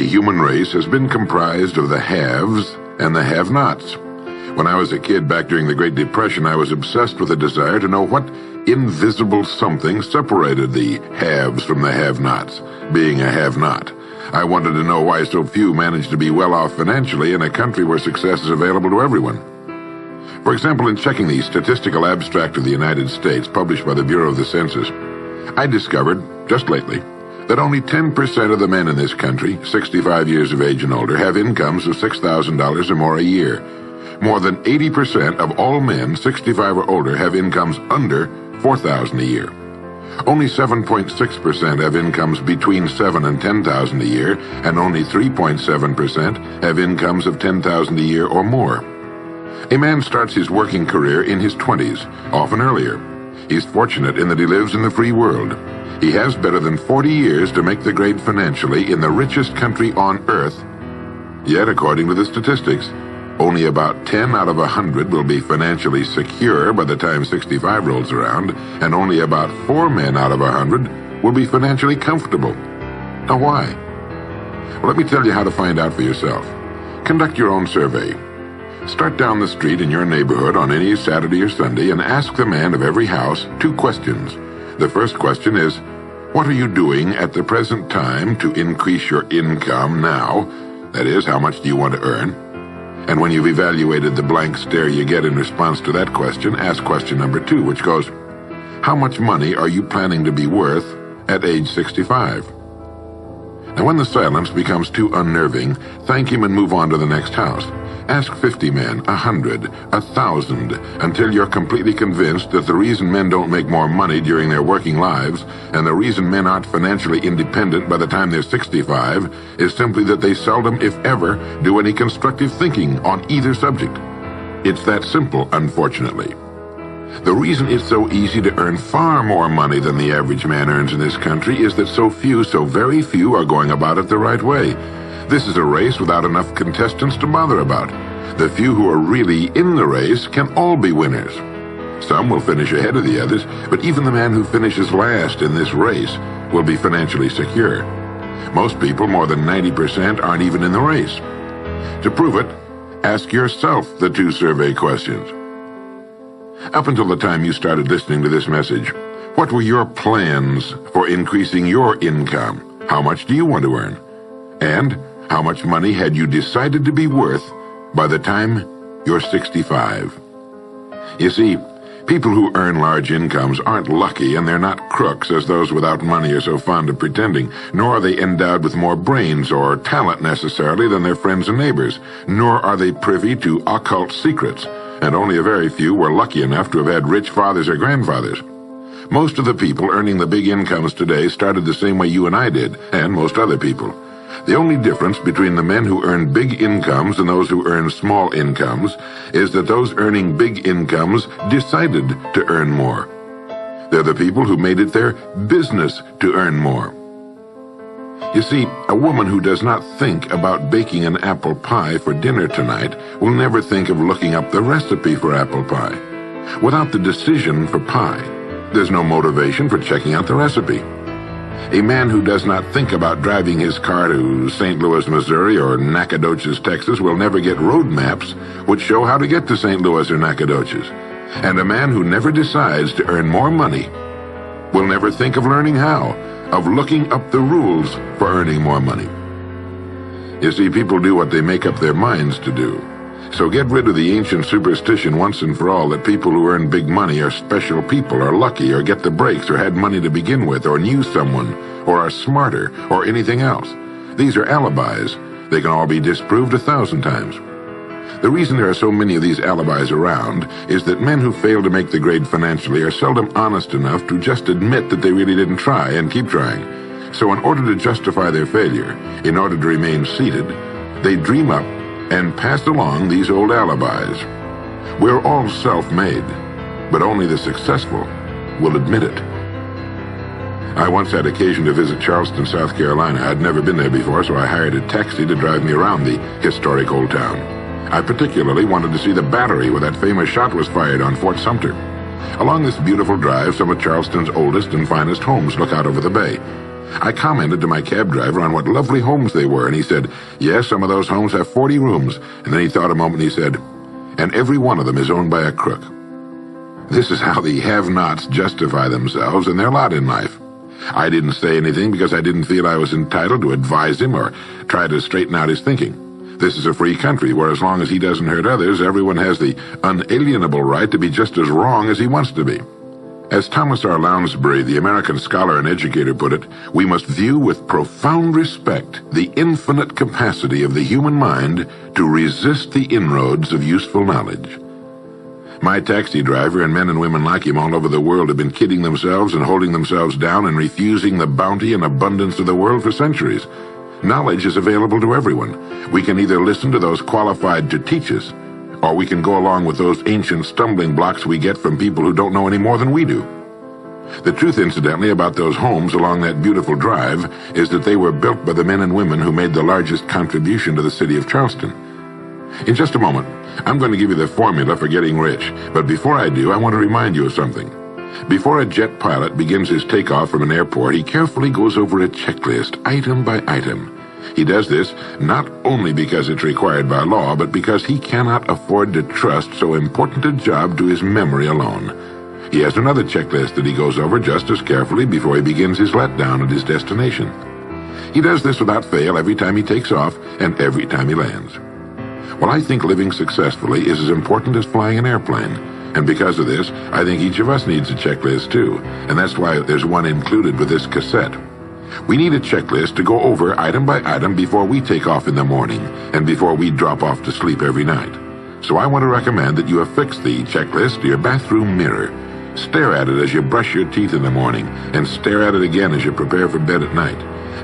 The human race has been comprised of the haves and the have-nots. When I was a kid back during the Great Depression, I was obsessed with a desire to know what invisible something separated the haves from the have-nots, being a have-not. I wanted to know why so few managed to be well off financially in a country where success is available to everyone. For example, in checking the Statistical Abstract of the United States, published by the Bureau of the Census, I discovered, just lately, that only 10% of the men in this country, 65 years of age and older, have incomes of $6,000 or more a year. More than 80% of all men 65 or older have incomes under $4,000 a year. Only 7.6% have incomes between $7,000 and $10,000 a year, and only 3.7% have incomes of $10,000 a year or more. A man starts his working career in his 20s, often earlier. He's fortunate in that he lives in the free world. He has better than 40 years to make the grade financially in the richest country on earth. Yet, according to the statistics, only about 10 out of 100 will be financially secure by the time 65 rolls around, and only about 4 men out of 100 will be financially comfortable. Now, why? Well, let me tell you how to find out for yourself. Conduct your own survey. Start down the street in your neighborhood on any Saturday or Sunday and ask the man of every house 2 questions. The first question is, what are you doing at the present time to increase your income now? That is, how much do you want to earn? And when you've evaluated the blank stare you get in response to that question, ask question number 2, which goes, how much money are you planning to be worth at age 65? Now, when the silence becomes too unnerving, thank him and move on to the next house. Ask 50 men, 100, 1,000, until you're completely convinced that the reason men don't make more money during their working lives, and the reason men aren't financially independent by the time they're 65, is simply that they seldom, if ever, do any constructive thinking on either subject. It's that simple, unfortunately. The reason it's so easy to earn far more money than the average man earns in this country is that so very few, are going about it the right way. This is a race without enough contestants to bother about. The few who are really in the race can all be winners. Some will finish ahead of the others, but even the man who finishes last in this race will be financially secure. Most people, more than 90%, aren't even in the race. To prove it, ask yourself the 2 survey questions. Up until the time you started listening to this message, what were your plans for increasing your income? How much do you want to earn? And how much money had you decided to be worth by the time you're 65? You see, people who earn large incomes aren't lucky, and they're not crooks as those without money are so fond of pretending, nor are they endowed with more brains or talent necessarily than their friends and neighbors, nor are they privy to occult secrets, and only a very few were lucky enough to have had rich fathers or grandfathers. Most of the people earning the big incomes today started the same way you and I did, and most other people. The only difference between the men who earn big incomes and those who earn small incomes is that those earning big incomes decided to earn more. They're the people who made it their business to earn more. You see, a woman who does not think about baking an apple pie for dinner tonight will never think of looking up the recipe for apple pie. Without the decision for pie, there's no motivation for checking out the recipe. A man who does not think about driving his car to St. Louis, Missouri or Nacogdoches, Texas will never get road maps which show how to get to St. Louis or Nacogdoches. And a man who never decides to earn more money will never think of learning how, of looking up the rules for earning more money. You see, people do what they make up their minds to do. So get rid of the ancient superstition once and for all that people who earn big money are special people, or lucky, or get the breaks, or had money to begin with, or knew someone, or are smarter, or anything else. These are alibis. They can all be disproved 1,000 times. The reason there are so many of these alibis around is that men who fail to make the grade financially are seldom honest enough to just admit that they really didn't try and keep trying. So in order to justify their failure, in order to remain seated, they dream up and pass along these old alibis. We're all self-made, but only the successful will admit it. I once had occasion to visit Charleston, South Carolina. I'd never been there before, so I hired a taxi to drive me around the historic old town. I particularly wanted to see the battery where that famous shot was fired on Fort Sumter. Along this beautiful drive, some of Charleston's oldest and finest homes look out over the bay. I commented to my cab driver on what lovely homes they were, and he said, yes, some of those homes have 40 rooms. And then he thought a moment and he said, and every one of them is owned by a crook. This is how the have-nots justify themselves and their lot in life. I didn't say anything because I didn't feel I was entitled to advise him or try to straighten out his thinking. This is a free country where as long as he doesn't hurt others, everyone has the unalienable right to be just as wrong as he wants to be. As Thomas R. Lounsbury, the American scholar and educator, put it, we must view with profound respect the infinite capacity of the human mind to resist the inroads of useful knowledge. My taxi driver and men and women like him all over the world have been kidding themselves and holding themselves down and refusing the bounty and abundance of the world for centuries. Knowledge is available to everyone. We can either listen to those qualified to teach us, or we can go along with those ancient stumbling blocks we get from people who don't know any more than we do. The truth, incidentally, about those homes along that beautiful drive is that they were built by the men and women who made the largest contribution to the city of Charleston. In just a moment, I'm going to give you the formula for getting rich, but before I do, I want to remind you of something. Before a jet pilot begins his takeoff from an airport, he carefully goes over a checklist, item by item. He does this not only because it's required by law, but because he cannot afford to trust so important a job to his memory alone. He has another checklist that he goes over just as carefully before he begins his letdown at his destination. He does this without fail every time he takes off and every time he lands. Well, I think living successfully is as important as flying an airplane. And because of this, I think each of us needs a checklist too. And that's why there's one included with this cassette. We need a checklist to go over item by item before we take off in the morning and before we drop off to sleep every night. So I want to recommend that you affix the checklist to your bathroom mirror. Stare at it as you brush your teeth in the morning and stare at it again as you prepare for bed at night.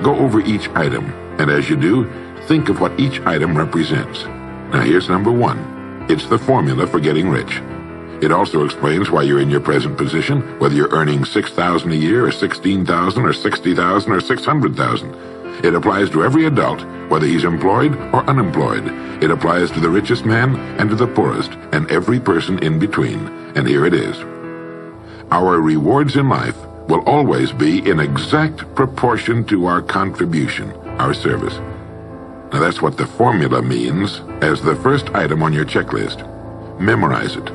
Go over each item, and as you do, think of what each item represents. Now here's number 1. It's the formula for getting rich. It also explains why you're in your present position, whether you're earning $6,000 a year or $16,000 or $60,000 or $600,000. It applies to every adult, whether he's employed or unemployed. It applies to the richest man and to the poorest, and every person in between. And here it is. Our rewards in life will always be in exact proportion to our contribution, our service. Now that's what the formula means as the first item on your checklist. Memorize it.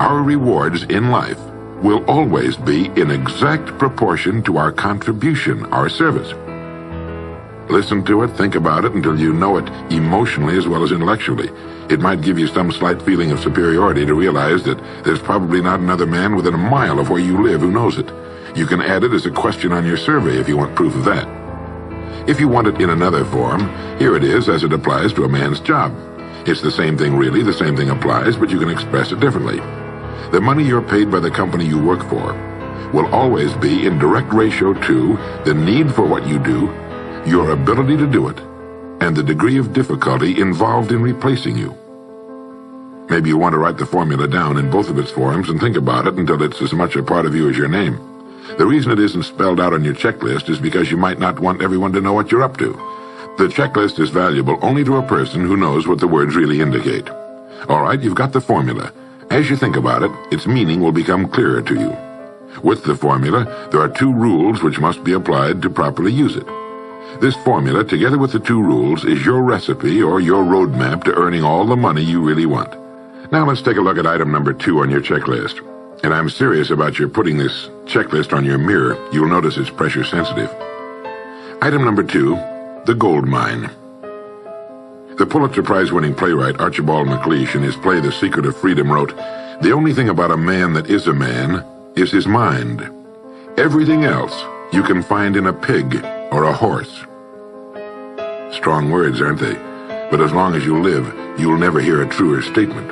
Our rewards in life will always be in exact proportion to our contribution, our service. Listen to it, think about it until you know it emotionally as well as intellectually. It might give you some slight feeling of superiority to realize that there's probably not another man within a mile of where you live who knows it. You can add it as a question on your survey if you want proof of that. If you want it in another form, here it is as it applies to a man's job. It's the same thing really, the same thing applies, but you can express it differently. The money you're paid by the company you work for will always be in direct ratio to the need for what you do, your ability to do it, and the degree of difficulty involved in replacing you. Maybe you want to write the formula down in both of its forms and think about it until it's as much a part of you as your name. The reason it isn't spelled out on your checklist is because you might not want everyone to know what you're up to. The checklist is valuable only to a person who knows what the words really indicate. All right, you've got the formula. As you think about it, its meaning will become clearer to you. With the formula, there are 2 rules which must be applied to properly use it. This formula, together with the 2 rules, is your recipe or your roadmap to earning all the money you really want. Now let's take a look at item number 2 on your checklist. And I'm serious about your putting this checklist on your mirror. You'll notice it's pressure sensitive. Item number 2, the gold mine. The Pulitzer Prize-winning playwright Archibald MacLeish in his play The Secret of Freedom wrote, "The only thing about a man that is a man is his mind. Everything else you can find in a pig or a horse." Strong words, aren't they? But as long as you live, you'll never hear a truer statement.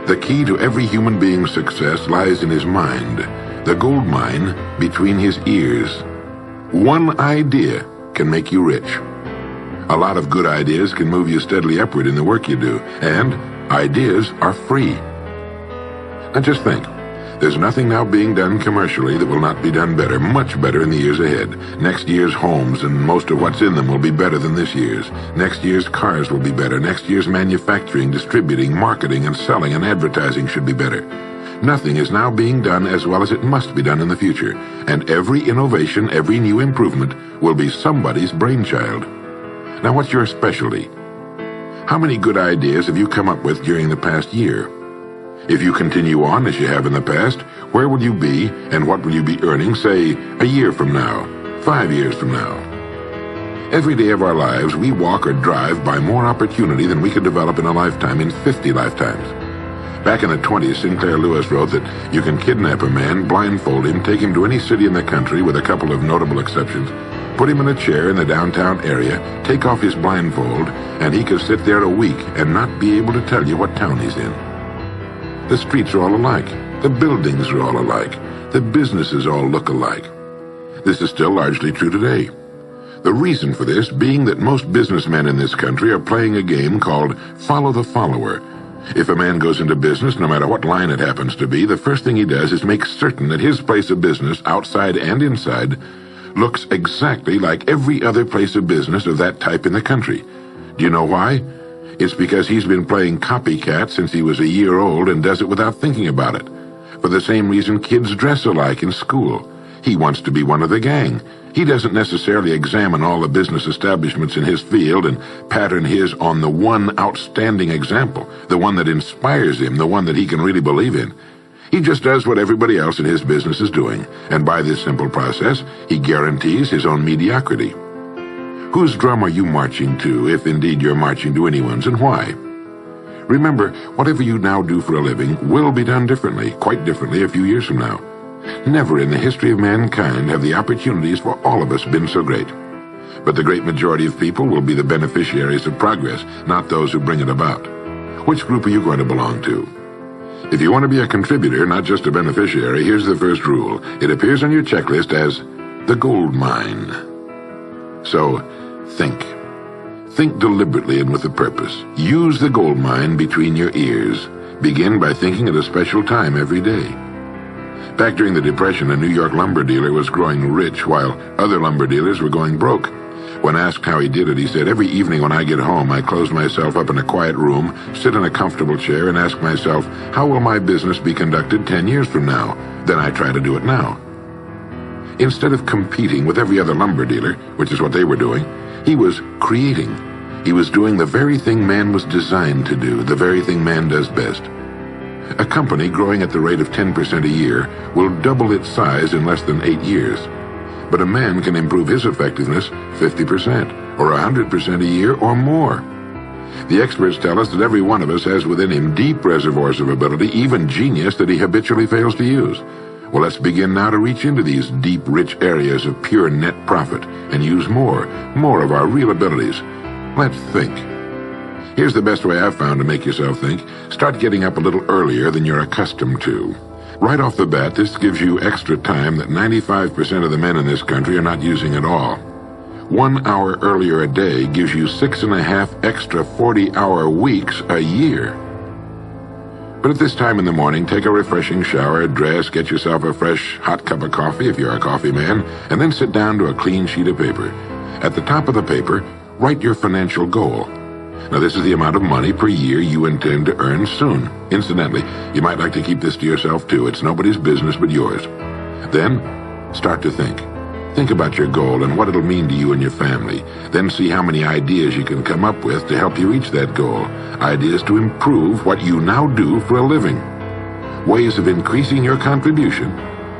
The key to every human being's success lies in his mind, the gold mine between his ears. One idea can make you rich. A lot of good ideas can move you steadily upward in the work you do, and ideas are free. Now just think, there's nothing now being done commercially that will not be done better, much better in the years ahead. Next year's homes and most of what's in them will be better than this year's. Next year's cars will be better. Next year's manufacturing, distributing, marketing, and selling and advertising should be better. Nothing is now being done as well as it must be done in the future, and every innovation, every new improvement will be somebody's brainchild. Now, what's your specialty? How many good ideas have you come up with during the past year? If you continue on as you have in the past, where will you be and what will you be earning, say, a year from now, 5 years from now? Every day of our lives, we walk or drive by more opportunity than we could develop in a lifetime, in 50 lifetimes. Back in the 20s, Sinclair Lewis wrote that you can kidnap a man, blindfold him, take him to any city in the country with a couple of notable exceptions, put him in a chair in the downtown area, take off his blindfold, and he could sit there a week and not be able to tell you what town he's in. The streets are all alike. The buildings are all alike. The businesses all look alike. This is still largely true today. The reason for this being that most businessmen in this country are playing a game called follow the follower. If a man goes into business, no matter what line it happens to be, the first thing he does is make certain that his place of business, outside and inside, looks exactly like every other place of business of that type in the country. Do you know why? It's because he's been playing copycat since he was a year old and does it without thinking about it. For the same reason kids dress alike in school. He wants to be one of the gang. He doesn't necessarily examine all the business establishments in his field and pattern his on the one outstanding example, the one that inspires him, the one that he can really believe in. He just does what everybody else in his business is doing, and by this simple process, he guarantees his own mediocrity. Whose drum are you marching to, if indeed you're marching to anyone's, and why? Remember, whatever you now do for a living will be done differently, quite differently a few years from now. Never in the history of mankind have the opportunities for all of us been so great. But the great majority of people will be the beneficiaries of progress, not those who bring it about. Which group are you going to belong to? If you want to be a contributor, not just a beneficiary, here's the first rule. It appears on your checklist as the gold mine. So, think. Think deliberately and with a purpose. Use the gold mine between your ears. Begin by thinking at a special time every day. Back during the Depression, a New York lumber dealer was growing rich while other lumber dealers were going broke. When asked how he did it, he said, "Every evening when I get home, I close myself up in a quiet room, sit in a comfortable chair, and ask myself, how will my business be conducted 10 years from now? Then I try to do it now." Instead of competing with every other lumber dealer, which is what they were doing, he was creating. He was doing the very thing man was designed to do, the very thing man does best. A company growing at the rate of 10% a year will double its size in less than 8 years. But a man can improve his effectiveness 50% or 100% a year or more. The experts tell us that every one of us has within him deep reservoirs of ability, even genius, that he habitually fails to use. Well, let's begin now to reach into these deep, rich areas of pure net profit and use more of our real abilities. Let's think. Here's the best way I've found to make yourself think. Start getting up a little earlier than you're accustomed to. Right off the bat, this gives you extra time that 95% of the men in this country are not using at all. 1 hour earlier a day gives you 6.5 extra 40-hour weeks a year. But at this time in the morning, take a refreshing shower, dress, get yourself a fresh, hot cup of coffee if you're a coffee man, and then sit down to a clean sheet of paper. At the top of the paper, write your financial goal. Now, this is the amount of money per year you intend to earn soon. Incidentally, you might like to keep this to yourself, too. It's nobody's business but yours. Then, start to think. Think about your goal and what it'll mean to you and your family. Then see how many ideas you can come up with to help you reach that goal. Ideas to improve what you now do for a living. Ways of increasing your contribution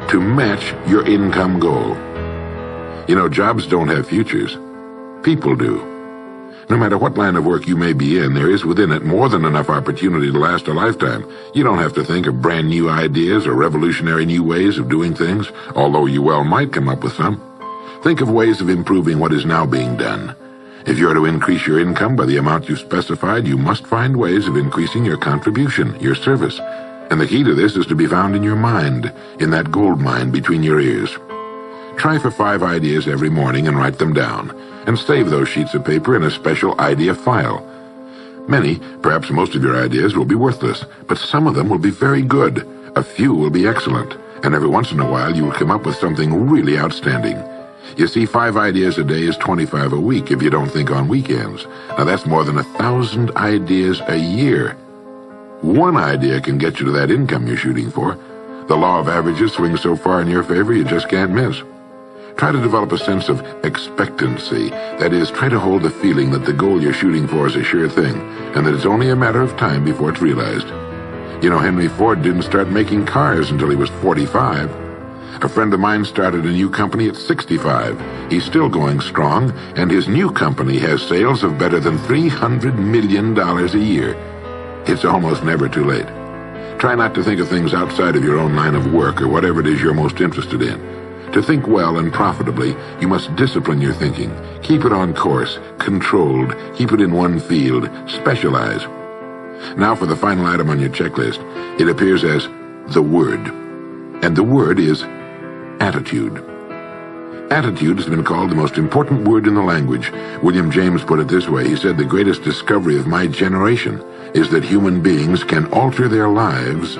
to match your income goal. You know, jobs don't have futures. People do. No matter what line of work you may be in, there is within it more than enough opportunity to last a lifetime. You don't have to think of brand new ideas or revolutionary new ways of doing things, although you well might come up with some. Think of ways of improving what is now being done. If you are to increase your income by the amount you've specified, you must find ways of increasing your contribution, your service. And the key to this is to be found in your mind, in that gold mine between your ears. Try for 5 ideas every morning and write them down, and save those sheets of paper in a special idea file. Many, perhaps most of your ideas will be worthless, but some of them will be very good. A few will be excellent, and every once in a while you will come up with something really outstanding. You see, 5 ideas a day is 25 a week if you don't think on weekends. Now that's more than 1,000 ideas a year. One idea can get you to that income you're shooting for. The law of averages swings so far in your favor you just can't miss. Try to develop a sense of expectancy. That is, try to hold the feeling that the goal you're shooting for is a sure thing, and that it's only a matter of time before it's realized. You know, Henry Ford didn't start making cars until he was 45. A friend of mine started a new company at 65. He's still going strong, and his new company has sales of better than $300 million a year. It's almost never too late. Try not to think of things outside of your own line of work or whatever it is you're most interested in. To think well and profitably, you must discipline your thinking. Keep it on course, controlled, keep it in one field, specialize. Now for the final item on your checklist. It appears as the word. And the word is attitude. Attitude has been called the most important word in the language. William James put it this way. He said, "The greatest discovery of my generation is that human beings can alter their lives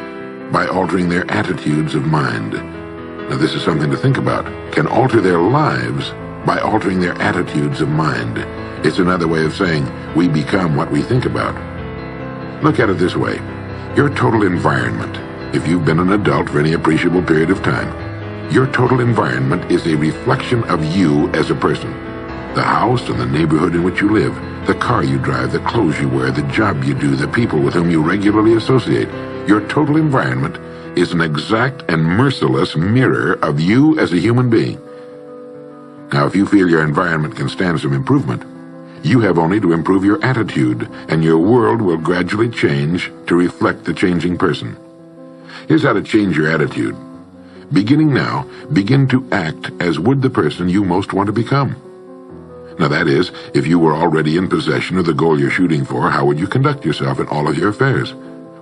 by altering their attitudes of mind." Now this is something to think about. Can alter their lives by altering their attitudes of mind. It's another way of saying we become what we think about. Look at it this way. Your total environment, if you've been an adult for any appreciable period of time, your total environment is a reflection of you as a person. The house and the neighborhood in which you live, the car you drive, the clothes you wear, the job you do, the people with whom you regularly associate. Your total environment is an exact and merciless mirror of you as a human being. Now, if you feel your environment can stand some improvement, you have only to improve your attitude, and your world will gradually change to reflect the changing person. Here's how to change your attitude. Beginning now, begin to act as would the person you most want to become. Now that is, if you were already in possession of the goal you're shooting for, how would you conduct yourself in all of your affairs?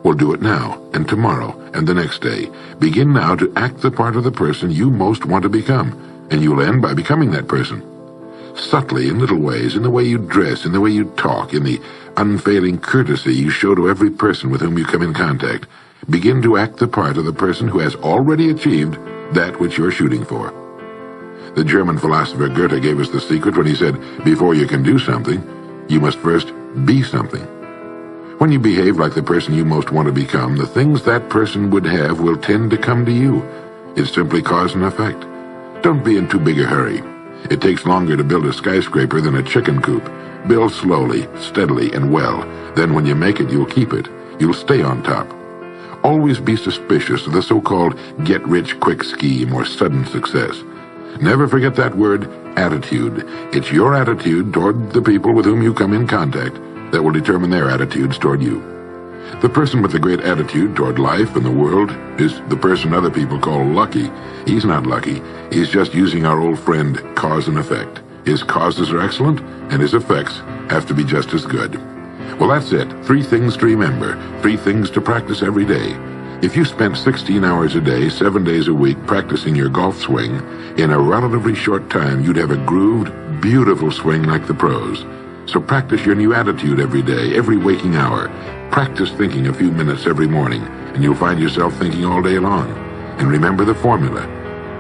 Well, do it now, and tomorrow, and the next day. Begin now to act the part of the person you most want to become, and you'll end by becoming that person. Subtly, in little ways, in the way you dress, in the way you talk, in the unfailing courtesy you show to every person with whom you come in contact, begin to act the part of the person who has already achieved that which you're shooting for. The German philosopher Goethe gave us the secret when he said, before you can do something, you must first be something. When you behave like the person you most want to become, the things that person would have will tend to come to you. It's simply cause and effect. Don't be in too big a hurry. It takes longer to build a skyscraper than a chicken coop. Build slowly, steadily, and well. Then when you make it, you'll keep it. You'll stay on top. Always be suspicious of the so-called get-rich-quick scheme or sudden success. Never forget that word, attitude. It's your attitude toward the people with whom you come in contact that will determine their attitudes toward you. The person with a great attitude toward life and the world is the person other people call lucky. He's not lucky. He's just using our old friend, cause and effect. His causes are excellent, and his effects have to be just as good. Well, that's it. 3 things to remember. 3 things to practice every day. If you spent 16 hours a day, 7 days a week practicing your golf swing, in a relatively short time you'd have a grooved, beautiful swing like the pros. So practice your new attitude every day, every waking hour. Practice thinking a few minutes every morning, and you'll find yourself thinking all day long. And remember the formula.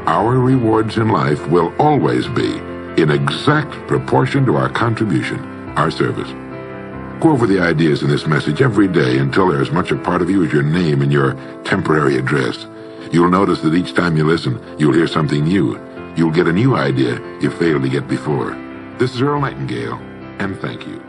Our rewards in life will always be in exact proportion to our contribution, our service. Go over the ideas in this message every day until they're as much a part of you as your name and your temporary address. You'll notice that each time you listen, you'll hear something new. You'll get a new idea you failed to get before. This is Earl Nightingale, and thank you.